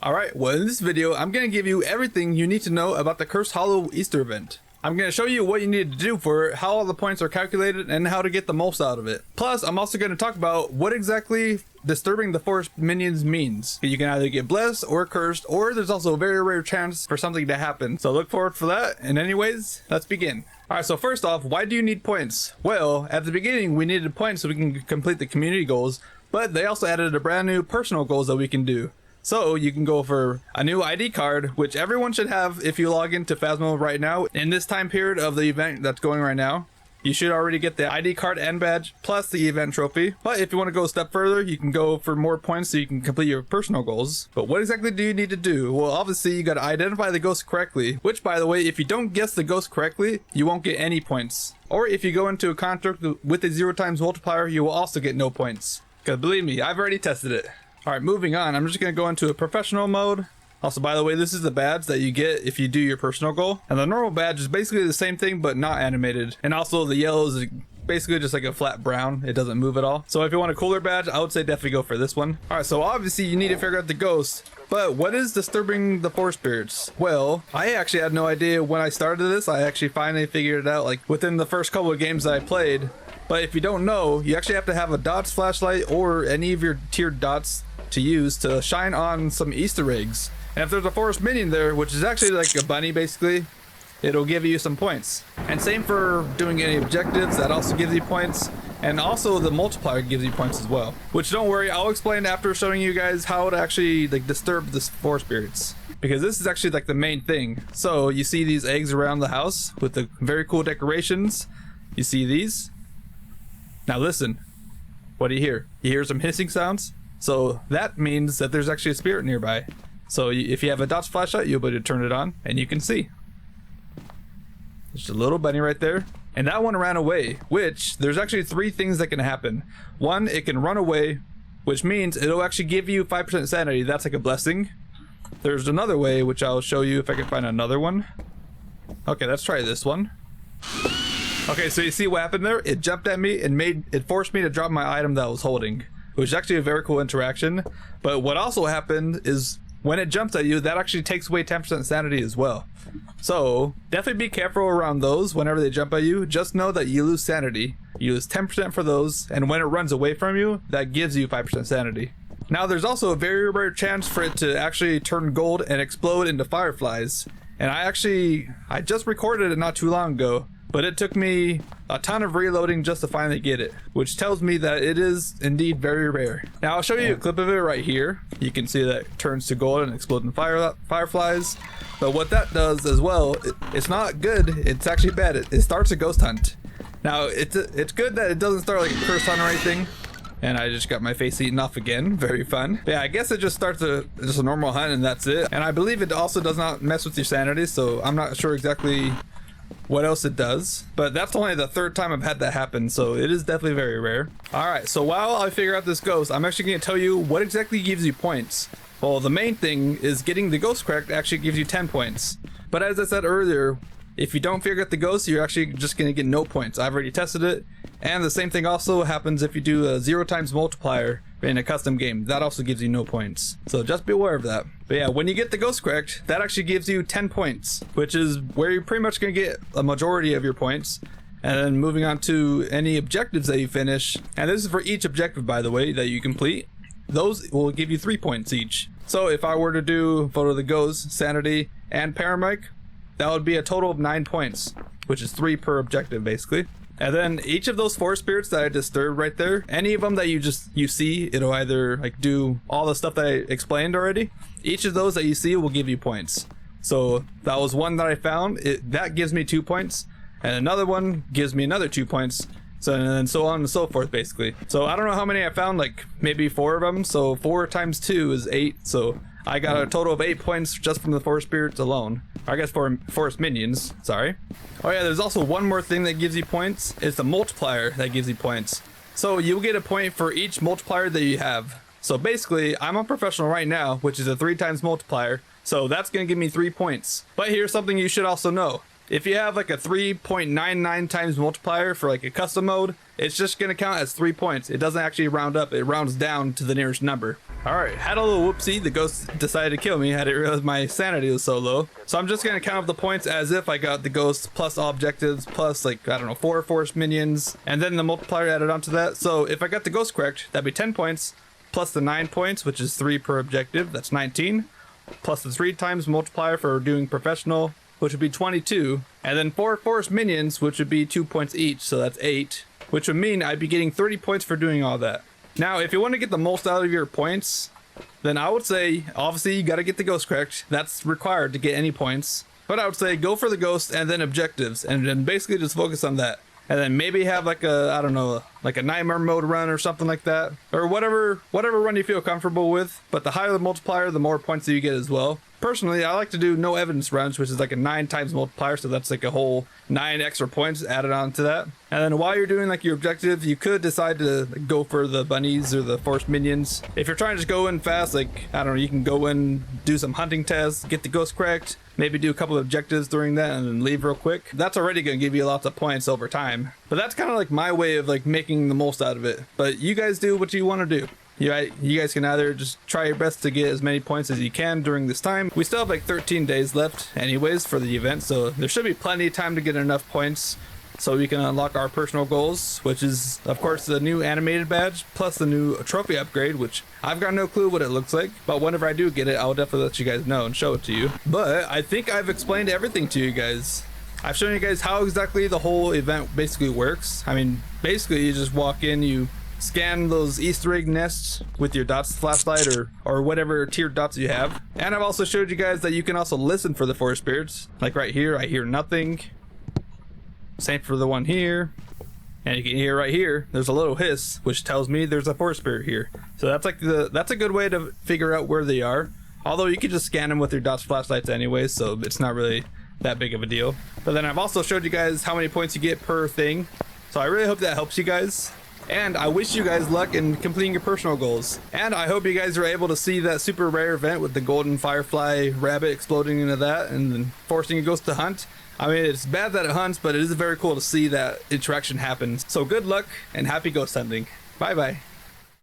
Alright, well in this video, I'm going to give you everything you need to know about the Cursed Hollow Easter event. I'm going to show you what you need to do for it, how all the points are calculated, and how to get the most out of it. Plus, I'm also going to talk about what exactly disturbing the forest minions means. You can either get blessed or cursed, or there's also a very rare chance for something to happen. So look forward for that, and anyways, let's begin. Alright, so first off, why do you need points? Well, at the beginning we needed points so we can complete the community goals, but they also added a brand new personal goals that we can do. So you can go for a new ID card, which everyone should have if you log into Phasmo right now. In this time period of the event that's going right now, you should already get the ID card and badge plus the event trophy. But if you want to go a step further, you can go for more points so you can complete your personal goals. But what exactly do you need to do? Well, obviously you got to identify the ghost correctly, which by the way, if you don't guess the ghost correctly, you won't get any points. Or if you go into a contract with a 0 times multiplier, you will also get no points. Because believe me, I've already tested it. Alright, moving on, I'm just going to go into a professional mode. Also, by the way, this is the badge that you get if you do your personal goal. And the normal badge is basically the same thing, but not animated. And also the yellow is basically just like a flat brown. It doesn't move at all. So if you want a cooler badge, I would say definitely go for this one. Alright, so obviously you need to figure out the ghost. But what is disturbing the forest spirits? Well, I actually had no idea when I started this. I actually finally figured it out like within the first couple of games that I played. But if you don't know, you actually have to have a dots flashlight or any of your tiered dots to use to shine on some Easter eggs. And if there's a forest minion there, which is actually like a bunny basically, it'll give you some points. And same for doing any objectives, that also gives you points. And also the multiplier gives you points as well. Which don't worry, I'll explain after showing you guys how to actually like disturb the forest spirits. Because this is actually like the main thing. So you see these eggs around the house with the very cool decorations. You see these? Now listen, what do you hear? You hear some hissing sounds? So that means that there's actually a spirit nearby. So if you have a dots flashlight, you'll be able to turn it on and you can see. There's a little bunny right there. And that one ran away, which there's actually 3 things that can happen. One, it can run away, which means it'll actually give you 5% sanity. That's like a blessing. There's another way, which I'll show you if I can find another one. Okay, let's try this one. Okay, so you see what happened there? It jumped at me and it forced me to drop my item that I was holding. It was actually a very cool interaction. But what also happened is when it jumps at you, that actually takes away 10% sanity as well. So definitely be careful around those whenever they jump at you. Just know that you lose sanity. You lose 10% for those, and when it runs away from you, that gives you 5% sanity. Now there's also a very rare chance for it to actually turn gold and explode into fireflies. And I just recorded it not too long ago. But it took me a ton of reloading just to finally get it, which tells me that it is indeed very rare. Now I'll show you a clip of it right here. You can see that it turns to gold and explodes in fireflies. But what that does as well, it's not good, it's actually bad. It starts a ghost hunt. Now it's good that it doesn't start like a curse hunt or anything. And I just got my face eaten off again. Very fun. But yeah, I guess it just starts just a normal hunt and that's it. And I believe it also does not mess with your sanity, so I'm not sure exactly what else it does, but that's only the 3rd time I've had that happen, so it is definitely very rare. Alright, so while I figure out this ghost, I'm actually going to tell you what exactly gives you points. Well, the main thing is getting the ghost correct actually gives you 10 points. But as I said earlier, if you don't figure out the ghost, you're actually just going to get no points. I've already tested it, and the same thing also happens if you do a 0 times multiplier in a custom game. That also gives you no points. So just be aware of that. But yeah, when you get the ghost correct, that actually gives you 10 points, which is where you're pretty much going to get a majority of your points. And then moving on to any objectives that you finish, and this is for each objective by the way that you complete, those will give you 3 points each. So if I were to do Photo of the Ghost, Sanity, and Paramike, that would be a total of 9 points, which is 3 per objective basically. And then each of those 4 spirits that I disturbed right there, any of them that you see, it'll either like do all the stuff that I explained already. Each of those that you see will give you points. So that was one that I found, that gives me 2 points, and another one gives me another 2 points. So and then so on and so forth basically. So I don't know how many I found, like maybe 4 of them. So 4 times 2 is 8. So I got a total of 8 points just from the forest spirits alone. Or I guess for forest minions, sorry. Oh yeah, there's also one more thing that gives you points. It's the multiplier that gives you points. So you'll get a point for each multiplier that you have. So basically, I'm a professional right now, which is a 3 times multiplier. So that's going to give me 3 points. But here's something you should also know. If you have like a 3.99 times multiplier for like a custom mode, it's just going to count as 3 points. It doesn't actually round up, it rounds down to the nearest number. Alright, had a little whoopsie. The ghost decided to kill me. I didn't realize my sanity was so low. So I'm just going to count up the points as if I got the ghost plus all objectives plus, like, I don't know, 4 force minions. And then the multiplier added onto that. So if I got the ghost correct, that'd be 10 points plus the 9 points, which is 3 per objective. That's 19. Plus the 3 times multiplier for doing professional, which would be 22. And then 4 force minions, which would be 2 points each. So that's 8. Which would mean I'd be getting 30 points for doing all that. Now, if you want to get the most out of your points, then I would say, obviously, you got to get the ghost correct. That's required to get any points. But I would say go for the ghost and then objectives, and then basically just focus on that. And then maybe have like a, I don't know, like a nightmare mode run or something like that. Or whatever run you feel comfortable with. But the higher the multiplier, the more points that you get as well. Personally, I like to do no evidence runs, which is like a 9 times multiplier, so that's like a whole 9 extra points added on to that. And then while you're doing like your objective, you could decide to go for the bunnies or the force minions. If you're trying to just go in fast, like, I don't know, you can go in, do some hunting tests, get the ghost correct, maybe do a couple of objectives during that and then leave real quick. That's already going to give you lots of points over time. But that's kind of like my way of like making the most out of it. But you guys do what you want to do. You guys can either just try your best to get as many points as you can during this time. We still have like 13 days left anyways for the event, so there should be plenty of time to get enough points so we can unlock our personal goals, which is of course the new animated badge plus the new trophy upgrade, which I've got no clue what it looks like, but whenever I do get it, I'll definitely let you guys know and show it to you. But I think I've explained everything to you guys. I've shown you guys how exactly the whole event basically works. I mean, basically you just walk in, you scan those Easter egg nests with your dots flashlight or whatever tiered dots you have. And I've also showed you guys that you can also listen for the forest spirits. Like right here, I hear nothing. Same for the one here. And you can hear right here, there's a little hiss, which tells me there's a forest spirit here. So that's like that's a good way to figure out where they are. Although you can just scan them with your dots flashlights anyway, so it's not really that big of a deal. But then I've also showed you guys how many points you get per thing. So I really hope that helps you guys. And I wish you guys luck in completing your personal goals. And I hope you guys are able to see that super rare event with the golden firefly rabbit exploding into that and then forcing a ghost to hunt. I mean, it's bad that it hunts, but it is very cool to see that interaction happen. So good luck and happy ghost hunting. Bye bye.